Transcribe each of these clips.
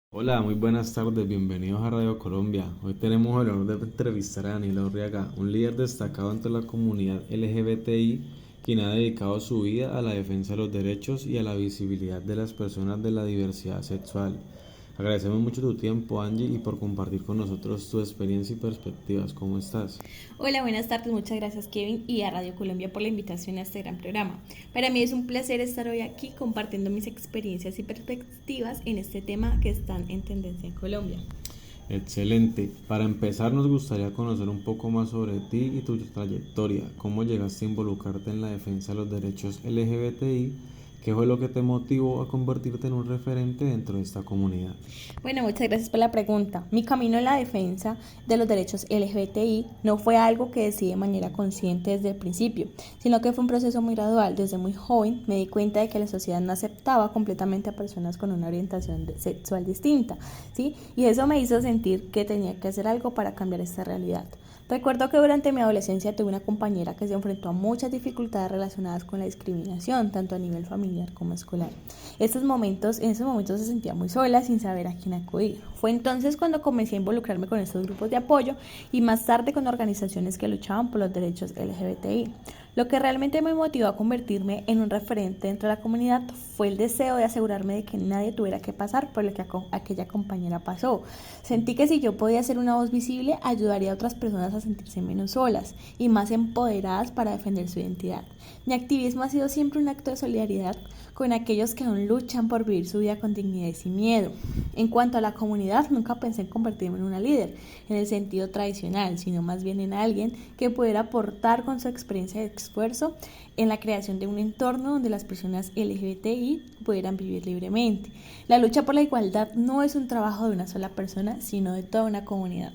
Hola, muy buenas tardes, bienvenidos a Radio Colombia. Hoy tenemos el honor de entrevistar a Danilo Urriaga, un líder destacado entre la comunidad LGBTI, quien ha dedicado su vida a la defensa de los derechos y a la visibilidad de las personas de la diversidad sexual. Agradecemos mucho tu tiempo, Angie, y por compartir con nosotros tu experiencia y perspectivas. ¿Cómo estás? Hola, buenas tardes. Muchas gracias, Kevin, y a Radio Colombia por la invitación a este gran programa. Para mí es un placer estar hoy aquí compartiendo mis experiencias y perspectivas en este tema que están en tendencia en Colombia. Excelente. Para empezar, nos gustaría conocer un poco más sobre ti y tu trayectoria. ¿Cómo llegaste a involucrarte en la defensa de los derechos LGBTI? ¿Qué fue lo que te motivó a convertirte en un referente dentro de esta comunidad? Bueno, muchas gracias por la pregunta. Mi camino en la defensa de los derechos LGBTI no fue algo que decidí de manera consciente desde el principio, sino que fue un proceso muy gradual. Desde muy joven me di cuenta de que la sociedad no aceptaba completamente a personas con una orientación sexual distinta, ¿sí? Y eso me hizo sentir que tenía que hacer algo para cambiar esta realidad. Recuerdo que durante mi adolescencia tuve una compañera que se enfrentó a muchas dificultades relacionadas con la discriminación, tanto a nivel familiar como escolar. En esos momentos se sentía muy sola, sin saber a quién acudir. Fue entonces cuando comencé a involucrarme con estos grupos de apoyo y más tarde con organizaciones que luchaban por los derechos LGBTI. Lo que realmente me motivó a convertirme en un referente dentro de la comunidad fue el deseo de asegurarme de que nadie tuviera que pasar por lo que aquella compañera pasó. Sentí que si yo podía ser una voz visible, ayudaría a otras personas a sentirse menos solas y más empoderadas para defender su identidad. Mi activismo ha sido siempre un acto de solidaridad con aquellos que aún luchan por vivir su vida con dignidad y sin miedo. En cuanto a la comunidad, nunca pensé en convertirme en una líder, en el sentido tradicional, sino más bien en alguien que pudiera aportar con su experiencia de esfuerzo en la creación de un entorno donde las personas LGBTI pudieran vivir libremente. La lucha por la igualdad no es un trabajo de una sola persona, sino de toda una comunidad.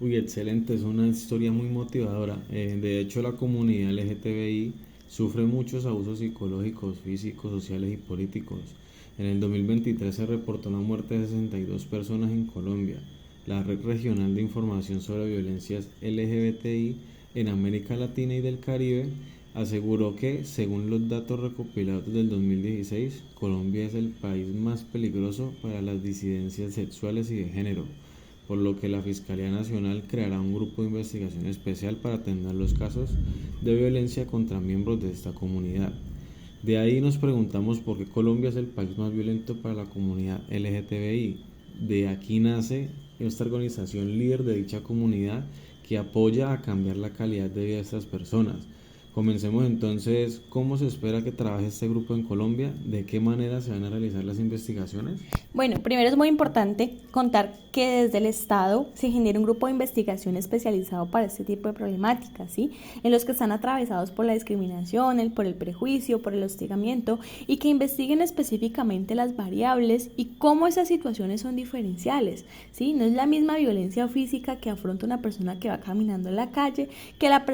Uy, excelente, es una historia muy motivadora. De hecho, la comunidad LGTBI sufre muchos abusos psicológicos, físicos, sociales y políticos. En el 2023 se reportó la muerte de 62 personas en Colombia. La Red Regional de Información sobre Violencias LGBTI en América Latina y del Caribe aseguró que, según los datos recopilados del 2016, Colombia es el país más peligroso para las disidencias sexuales y de género, por lo que la Fiscalía Nacional creará un grupo de investigación especial para atender los casos de violencia contra miembros de esta comunidad. De ahí nos preguntamos por qué Colombia es el país más violento para la comunidad LGTBI. De aquí nace esta organización líder de dicha comunidad que apoya a cambiar la calidad de vida de estas personas. Comencemos entonces, ¿cómo se espera que trabaje este grupo en Colombia? ¿De qué manera se van a realizar las investigaciones? Bueno, primero es muy importante contar que desde el Estado se genera un grupo de investigación especializado para este tipo de problemáticas, ¿sí? En los que están atravesados por la discriminación, por el prejuicio, por el hostigamiento y que investiguen específicamente las variables y cómo esas situaciones son diferenciales, ¿sí? No es la misma violencia física que afronta una persona que va caminando en la calle que la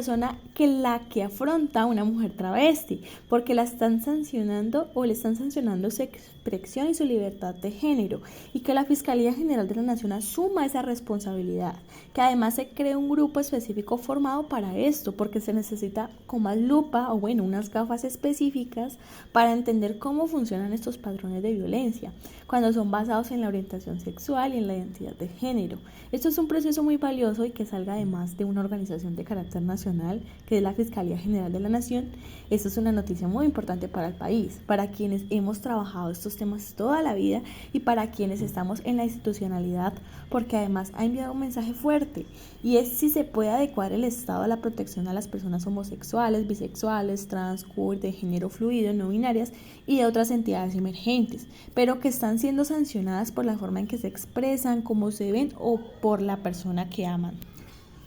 que afronta una mujer travesti, porque la están sancionando o le están sancionando su expresión y su libertad de género, y que la Fiscalía General de la Nación asuma esa responsabilidad, que además se cree un grupo específico formado para esto, porque se necesita con más lupa o bueno, unas gafas específicas para entender cómo funcionan estos patrones de violencia, cuando son basados en la orientación sexual y en la identidad de género. Esto es un proceso muy valioso y que salga además de una organización de carácter nacional, que es la Fiscalía General de la Nación. Esto es una noticia muy importante para el país, para quienes hemos trabajado estos temas toda la vida y para quienes estamos en la institucionalidad, porque además ha enviado un mensaje fuerte y es si se puede adecuar el Estado a la protección a las personas homosexuales, bisexuales, trans, queer, de género fluido, no binarias y de otras entidades emergentes, pero que están siendo sancionadas por la forma en que se expresan, cómo se ven o por la persona que aman.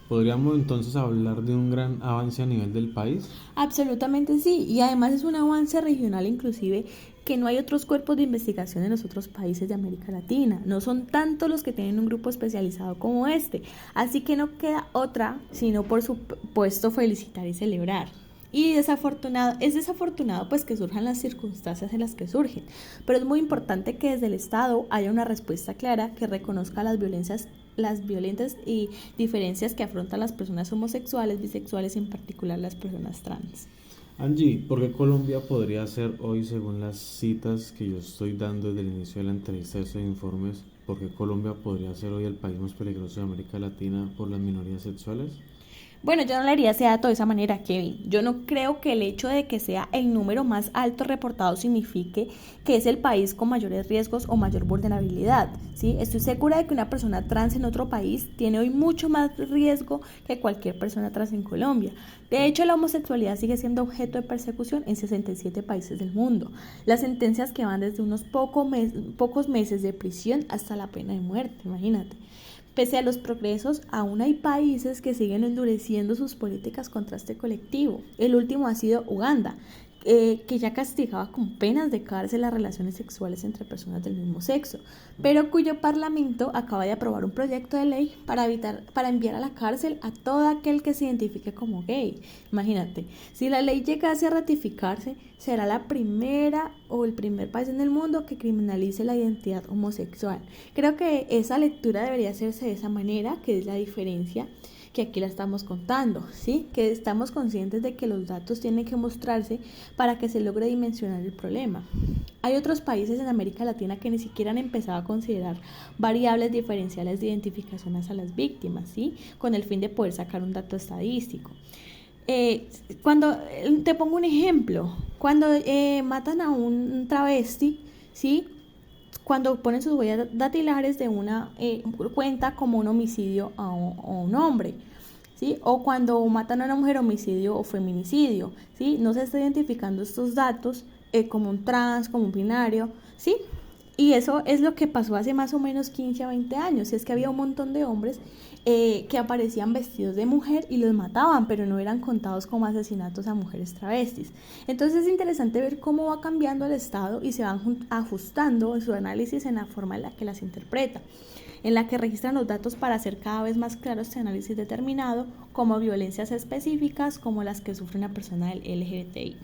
¿Podríamos entonces hablar de un gran avance a nivel del país? Absolutamente sí, y además es un avance regional inclusive que no hay otros cuerpos de investigación en los otros países de América Latina. No son tantos los que tienen un grupo especializado como este, así que no queda otra sino por supuesto felicitar y celebrar. Y es desafortunado pues que surjan las circunstancias en las que surgen, pero es muy importante que desde el Estado haya una respuesta clara que reconozca las violentas y diferencias que afrontan las personas homosexuales, bisexuales y en particular las personas trans. Angie, ¿por qué Colombia podría ser hoy, según las citas que yo estoy dando desde el inicio de la entrevista de estos informes, por qué Colombia podría ser hoy el país más peligroso de América Latina por las minorías sexuales? Bueno, yo no leería ese dato de esa manera, Kevin. Yo no creo que el hecho de que sea el número más alto reportado signifique que es el país con mayores riesgos o mayor vulnerabilidad, ¿sí? Estoy segura de que una persona trans en otro país tiene hoy mucho más riesgo que cualquier persona trans en Colombia. De hecho, la homosexualidad sigue siendo objeto de persecución en 67 países del mundo. Las sentencias que van desde unos pocos meses de prisión hasta la pena de muerte, imagínate. Pese a los progresos, aún hay países que siguen endureciendo sus políticas contra este colectivo. El último ha sido Uganda, que ya castigaba con penas de cárcel las relaciones sexuales entre personas del mismo sexo, pero cuyo parlamento acaba de aprobar un proyecto de ley para enviar a la cárcel a todo aquel que se identifique como gay. Imagínate, si la ley llegase a ratificarse, será la primera o el primer país en el mundo que criminalice la identidad homosexual. Creo que esa lectura debería hacerse de esa manera, que es la diferencia que aquí la estamos contando, ¿sí? Que estamos conscientes de que los datos tienen que mostrarse para que se logre dimensionar el problema. Hay otros países en América Latina que ni siquiera han empezado a considerar variables diferenciales de identificación hacia las víctimas, ¿sí? Con el fin de poder sacar un dato estadístico. Cuando te pongo un ejemplo, cuando matan a un travesti, ¿sí? Cuando ponen sus huellas dactilares de una cuenta como un homicidio a un hombre, ¿sí? O cuando matan a una mujer, homicidio o feminicidio, ¿sí? No se está identificando estos datos como un trans, como un binario, ¿sí? Y eso es lo que pasó hace más o menos 15 a 20 años. Es que había un montón de hombres que aparecían vestidos de mujer y los mataban, pero no eran contados como asesinatos a mujeres travestis. Entonces es interesante ver cómo va cambiando el Estado y se van ajustando en su análisis en la forma en la que las interpreta, en la que registran los datos para hacer cada vez más claro este análisis determinado, como violencias específicas como las que sufre una persona del LGBTI.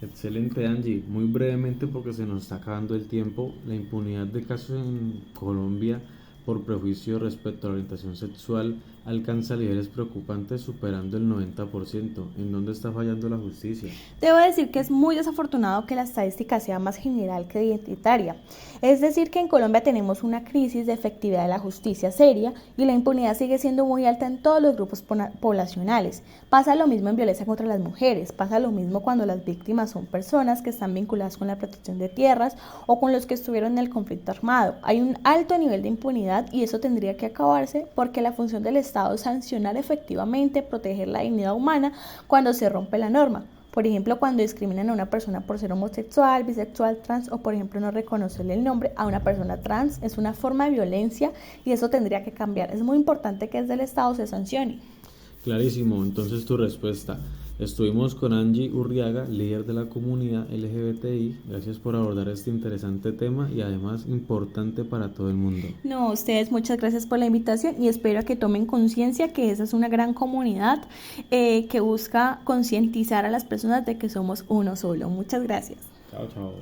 Excelente, Angie. Muy brevemente, porque se nos está acabando el tiempo, la impunidad de casos en Colombia por prejuicio respecto a la orientación sexual alcanza niveles preocupantes, superando el 90%. ¿En dónde está fallando la justicia? Debo decir que es muy desafortunado que la estadística sea más general que identitaria. Es decir, que en Colombia tenemos una crisis de efectividad de la justicia seria y la impunidad sigue siendo muy alta en todos los grupos poblacionales. Pasa lo mismo en violencia contra las mujeres, pasa lo mismo cuando las víctimas son personas que están vinculadas con la protección de tierras o con los que estuvieron en el conflicto armado. Hay un alto nivel de impunidad y eso tendría que acabarse, porque la función del Estado es sancionar efectivamente, proteger la dignidad humana cuando se rompe la norma. Por ejemplo, cuando discriminan a una persona por ser homosexual, bisexual, trans, o por ejemplo no reconocerle el nombre a una persona trans, es una forma de violencia y eso tendría que cambiar. Es muy importante que desde el Estado se sancione. Clarísimo, entonces tu respuesta. Estuvimos con Angie Urriaga, líder de la comunidad LGBTI. Gracias por abordar este interesante tema y además importante para todo el mundo. No, ustedes muchas gracias por la invitación y espero que tomen conciencia que esa es una gran comunidad que busca concientizar a las personas de que somos uno solo. Muchas gracias. Chao, chao.